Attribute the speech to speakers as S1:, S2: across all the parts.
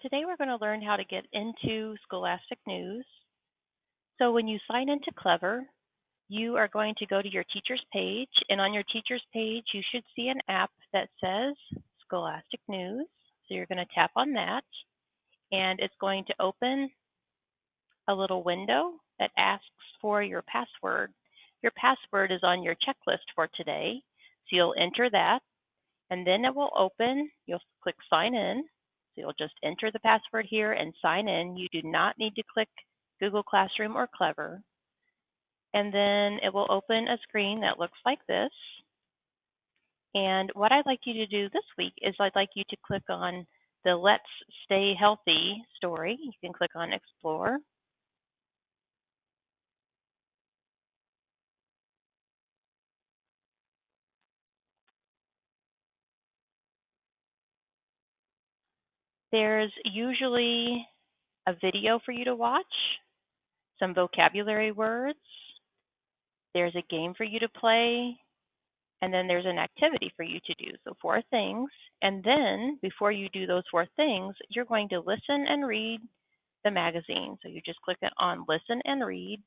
S1: today we're going to learn how to get into Scholastic News. So when you sign into Clever, you are going to go to your teacher's page, and on your teacher's page you should see an app that says Scholastic News. So you're going to tap on that, and it's going to open a little window that asks for your password. Your password is on your checklist for today, so you'll enter that, and then it will open. You'll click sign in. So you'll just enter the password here and sign in. You do not need to click Google Classroom or Clever. And then it will open a screen that looks like this. And what I'd like you to do this week is I'd like you to click on the Let's Stay Healthy story. You can click on Explore. There's usually a video for you to watch, some vocabulary words. There's a game for you to play, and then there's an activity for you to do. So 4 things. And then before you do those 4 things, you're going to listen and read the magazine. So you just click on listen and read.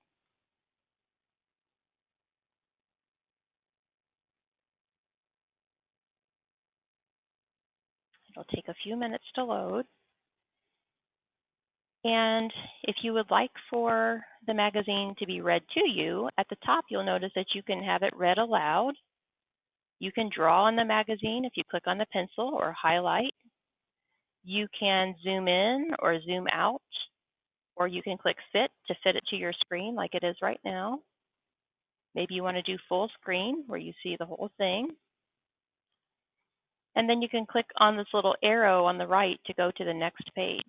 S1: It'll take a few minutes to load. And if you would like for the magazine to be read to you, at the top you'll notice that you can have it read aloud. You can draw on the magazine if you click on the pencil or highlight. You can zoom in or zoom out, or you can click fit to fit it to your screen like it is right now. Maybe you want to do full screen where you see the whole thing. And then you can click on this little arrow on the right to go to the next page.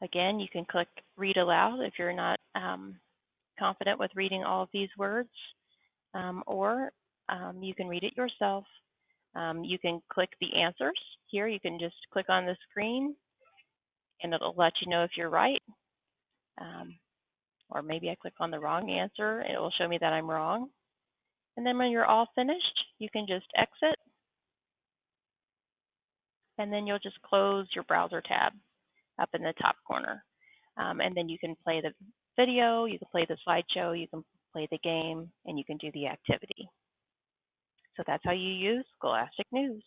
S1: Again, you can click read aloud if you're not confident with reading all of these words, or you can read it yourself. You can click the answers here. You can just click on the screen and it'll let you know if you're right. Or maybe I click on the wrong answer and it will show me that I'm wrong. And then when you're all finished, you can just exit, and then you'll just close your browser tab up in the top corner. And then you can play the video, you can play the slideshow, you can play the game, and you can do the activity. So that's how you use Scholastic News.